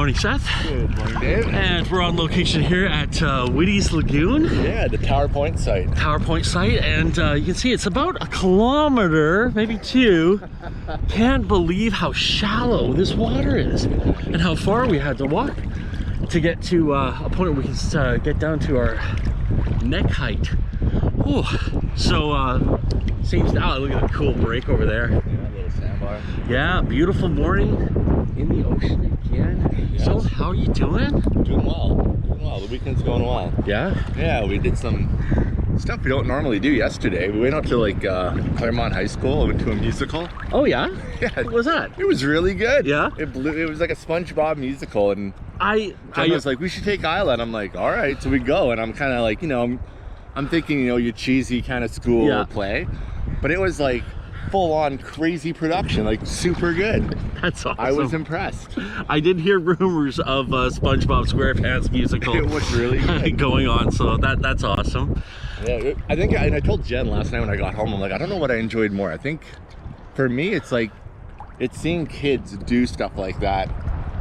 morning, Seth. Good morning, Dave. And we're on location here at Witty's Lagoon. Yeah, the Tower Point site. Tower Point site, and you can see it's about a kilometer, maybe 2. Can't believe how shallow this water is and how far we had to walk to get to a point where we can get down to our neck height. Ooh. So seems now, look at the cool break over there. Yeah, a little sandbar. Yeah, beautiful morning in the ocean again. Yes. So how are you doing? Doing well. Doing well. The weekend's going well. Yeah? Yeah, we did some stuff we don't normally do yesterday. We went out to like Claremont High School, went to a musical. Oh yeah? Yeah. What was that? It was really good. Yeah? It was like a SpongeBob musical, and I was like, we should take Isla, and I'm like, all right, so we go, and I'm kind of like, you know, I'm thinking, you know, your cheesy kind of school play, but it was like full-on crazy production, like super good. That's awesome. I was impressed. I did hear rumors of SpongeBob SquarePants musical. It was really good. going on, so that's awesome. Yeah, I think, and I told Jen last night when I got home, I'm like, I don't know what I enjoyed more. I think for me, it's like, it's seeing kids do stuff like that,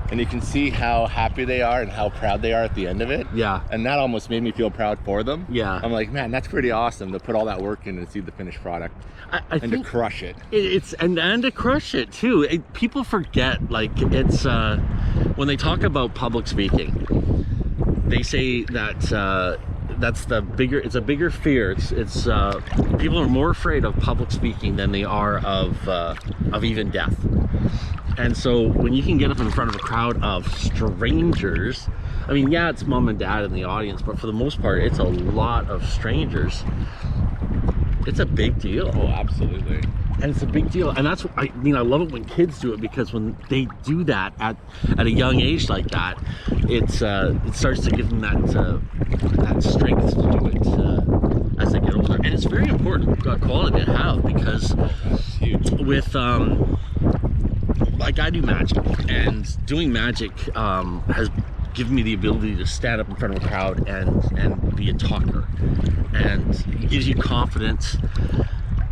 and you can see how happy they are and how proud they are at the end of it. Yeah. And that almost made me feel proud for them. Yeah. I'm like, man, that's pretty awesome to put all that work in and see the finished product. I and think to crush it. It's and to crush it too. People forget, like, it's when they talk about public speaking, they say that that's it's a bigger fear. It's people are more afraid of public speaking than they are of even death. And so when you can get up in front of a crowd of strangers, I mean, yeah, it's mom and dad in the audience, but for the most part, it's a lot of strangers. It's a big deal. Oh, absolutely. And it's a big deal. And that's what I mean, I love it when kids do it, because when they do that at a young age like that, it starts to give them that strength to do it as they get older. And it's very important quality to have, because with like, I do magic, and doing magic has given me the ability to stand up in front of a crowd and be a talker, and it gives you confidence,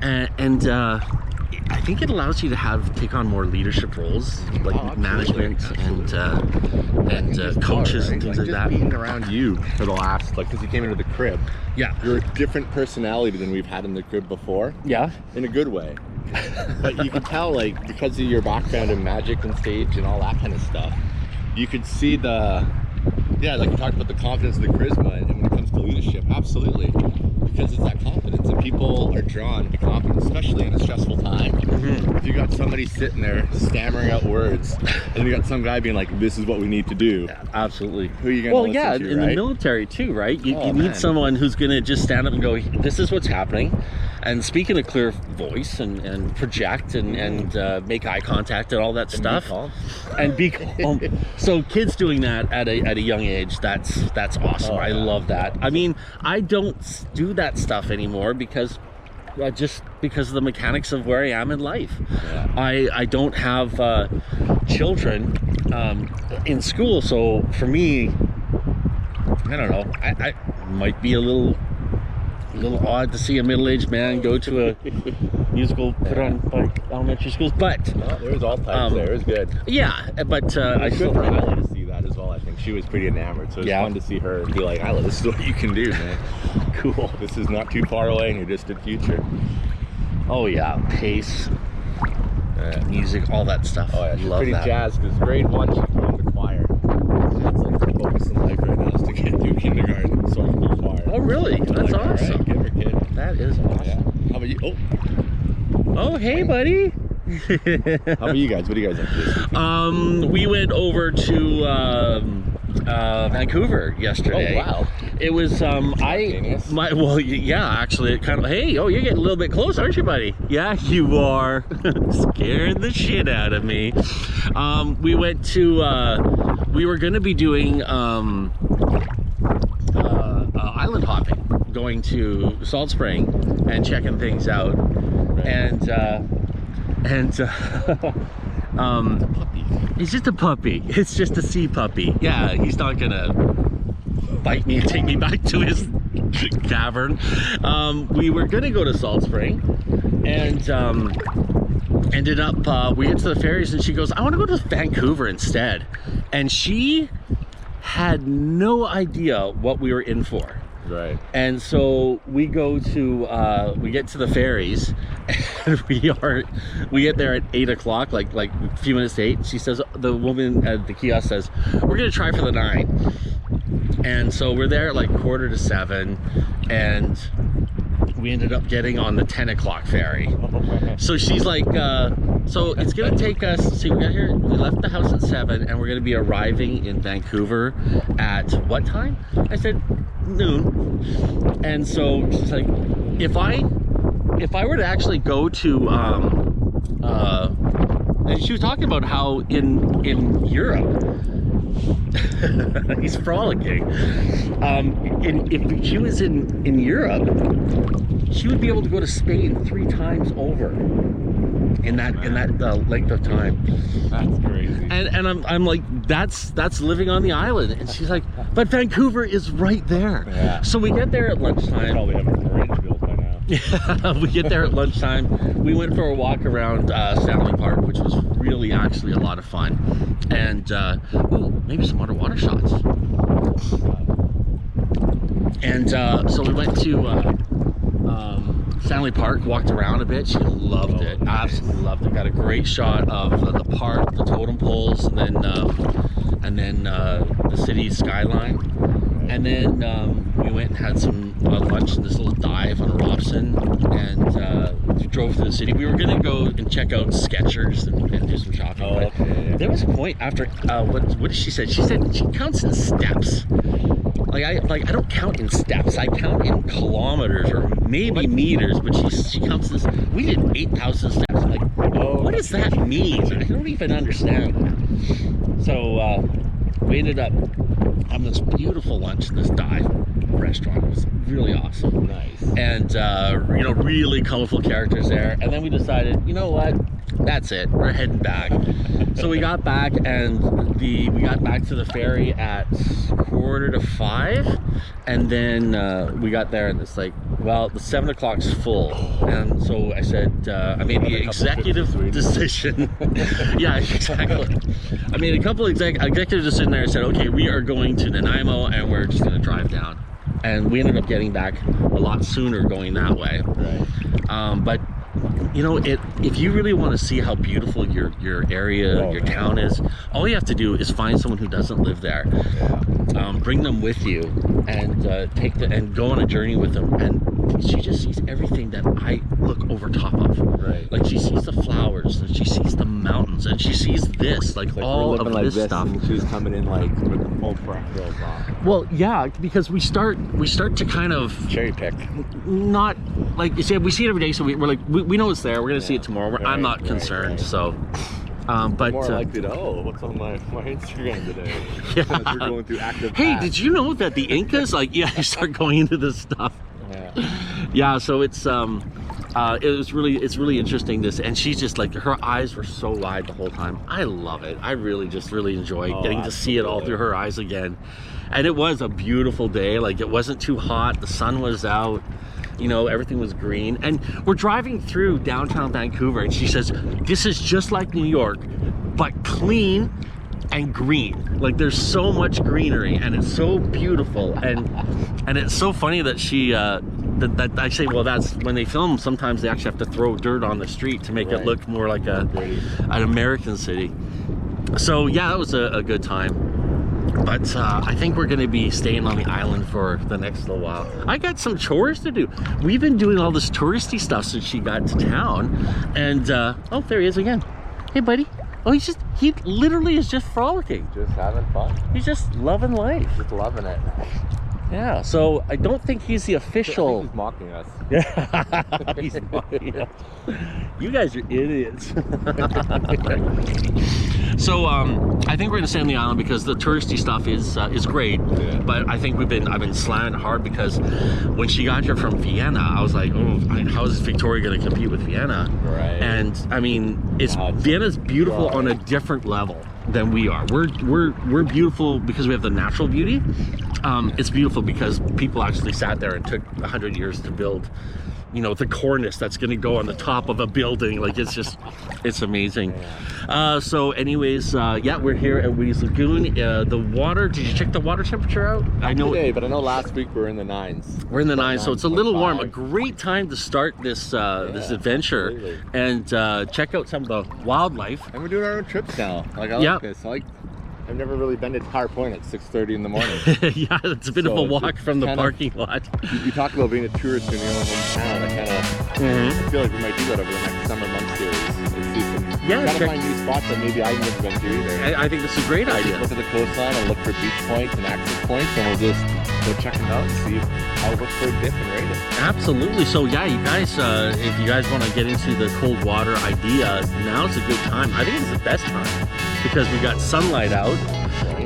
and I think it allows you to take on more leadership roles, like management and coaches and things like that. Being around you for the last, like, because you came into the crib. Yeah. You're a different personality than we've had in the crib before. Yeah. In a good way. But you can tell, like, because of your background in magic and stage and all that kind of stuff, you could see like you talked about the confidence and the charisma, and when it comes to leadership, absolutely. Because it's that confidence, and people are drawn to confidence, especially in a stressful time. Mm-hmm. If you got somebody sitting there stammering out words, and you got some guy being like, this is what we need to do. Yeah, absolutely. Who are you going to listen to, in right? the military too, right? You need someone who's going to just stand up and go, this is what's happening, and speak in a clear voice, and project, and make eye contact and all that stuff. And be calm. So kids doing that at a young age, that's awesome. I love that. I mean, I don't do that stuff anymore because because of the mechanics of where I am in life. Yeah. I don't have children in school, so for me, I don't know, I might be a little odd to see a middle-aged man go to a musical put on by elementary schools, but there was all types there. It was good. Yeah, but I still for Isla to see that as well. I think she was pretty enamored, so it was fun to see her be like, Isla, this is what you can do, man. Cool. This is not too far away in your distant future. Oh yeah, pace, music, all that stuff. Oh yeah, she's love pretty that. jazzed, because grade 1 she's going to choir. That's like her focus in life right now, is to get through kindergarten, so I can do choir. Oh really? That's like, awesome. Right, give her, kid. That is awesome. Yeah. How about you? Oh hey buddy. How about you guys? What do you guys have to do this weekend? We went over to Vancouver yesterday. Oh wow. It was actually it kind of, hey, you're getting a little bit close, aren't you, buddy? Yeah, you are. Scared the shit out of me. We went to we were gonna be doing island hopping, going to Salt Spring and checking things out. Right. He's just a puppy. It's just a sea puppy. Yeah, he's not gonna bite me and take me back to his cavern. We were gonna go to Salt Spring, and ended up we get to the ferries, and she goes, I want to go to Vancouver instead. And she had no idea what we were in for. Right. And so we go to we get to the ferries, and we get there at 8 o'clock, like a few minutes to 8. She says, the woman at the kiosk says, we're gonna try for the 9. And so we're there at like 6:45, and we ended up getting on the 10 o'clock ferry. So she's like, so it's gonna take us, see, we left the house at 7, and we're gonna be arriving in Vancouver at what time? I said, noon. And so she's like, if I were to actually go to, and she was talking about how in Europe, he's frolicking. If she was in Europe, she would be able to go to Spain 3 times over in that length of time. That's crazy. And I'm like, that's living on the island. And she's like, but Vancouver is right there. Yeah. So we get there at lunchtime. Probably have a bridge built by now. Yeah, we get there at lunchtime. We went for a walk around Stanley Park, which was really actually a lot of fun. And ooh, maybe some underwater shots. And so we went to Stanley Park, walked around a bit. She loved it, absolutely loved it. Got a great shot of the park, the totem poles, and then the city skyline. And then we went and had some lunch in this little dive on Robson, and drove through the city. We were gonna go and check out Skechers and do some shopping. Oh, okay. There was a point after what did she say? She said she counts in steps. I don't count in steps. I count in kilometers or maybe meters. But she counts this. We did 8,000 steps. I'm like, what does that mean? I don't even understand that. So we ended up having this beautiful lunch in this dive restaurant. It was really awesome. Nice. And really colorful characters there. And then we decided, you know what? That's it. We're heading back. So we got back, and we got back to the ferry at 4:45, and then we got there, and it's like, well, the 7 o'clock's full. And so I said, I made the executive decision. Yeah, exactly. I made a couple executive decisions there. I said, okay, we are going to Nanaimo, and we're just going to drive down. And we ended up getting back a lot sooner going that way. Right. But if you really want to see how beautiful your area, your town is, all you have to do is find someone who doesn't live there. Yeah. Bring them with you, and and go on a journey with them. And she just sees everything that I look over top of. Right. Like, she sees the flowers, and she sees the mountains, and she sees this, like all of this stuff. And she was coming in like with the full girls on. Well, yeah, because we start to kind of cherry pick. Not like you said, we see it every day, so we're like, we know it's there. We're gonna see it tomorrow. I'm not concerned. Right. So, but more likely to what's on my Instagram today? Yeah. We're going through active. Hey, did you know that the Incas you start going into this stuff? Yeah. So it's really interesting, this, and she's just like, her eyes were so wide the whole time. I love it. I really enjoy getting to see it all through her eyes again. And it was a beautiful day. Like, it wasn't too hot. The sun was out. Everything was green. And we're driving through downtown Vancouver, and she says, this is just like New York, but clean and green. Like, there's so much greenery, and it's so beautiful. And it's so funny that she that I say, well, that's when they film, sometimes they actually have to throw dirt on the street to make it look more like an American city. So yeah, that was a good time. But I think we're going to be staying on the island for the next little while. I got some chores to do. We've been doing all this touristy stuff since she got to town. And, oh, there he is again. Hey, buddy. Oh, he literally is just frolicking. Just having fun. He's just loving life. Just loving it. Yeah, so I don't think he's the official. I think he's mocking us. Yeah, he's mocking us. You guys are idiots. So I think we're gonna stay on the island because the touristy stuff is great. Yeah. But I think I've been slamming hard because when she got here from Vienna, I was like, oh, how is Victoria gonna compete with Vienna? Right. And I mean, Vienna's beautiful on a different level than we are. We're beautiful because we have the natural beauty. It's beautiful because people actually sat there and took 100 years to build you know, the cornice that's going to go on the top of a building. Like, it's amazing. So anyways, yeah, we're here at Witty's Lagoon. The water, did you check the water temperature out? I know today, but I know last week we were in the 9s. We're in the 9s, so it's a little warm. A great time to start this this adventure. Absolutely. And check out some of the wildlife. And we're doing our own trips now. Like, I like this. I've never really been to Tar Point at 6:30 in the morning. Yeah, it's a bit of a walk from the parking lot. You talk about being a tourist in your own hometown. I feel like we might do that over the next summer month series. Try to find new spots that maybe I've never been to either. I think that's a great idea. Look at the coastline and look for beach points and access points, and we'll just go check them out and see how we look for a dip and rate it. Absolutely. So yeah, you guys, if you guys want to get into the cold water idea, now's a good time. I think it's the best time because we got sunlight out,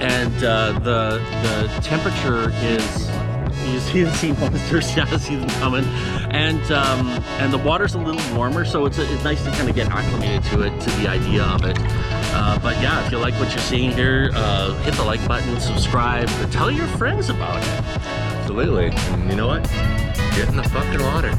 and the temperature is. You see the sea monsters, yeah, see them coming, and the water's a little warmer, so it's nice to kind of get acclimated to it, to the idea of it. But yeah, if you like what you're seeing here, hit the like button, subscribe, tell your friends about it. Absolutely, and you know what? Get in the fucking water.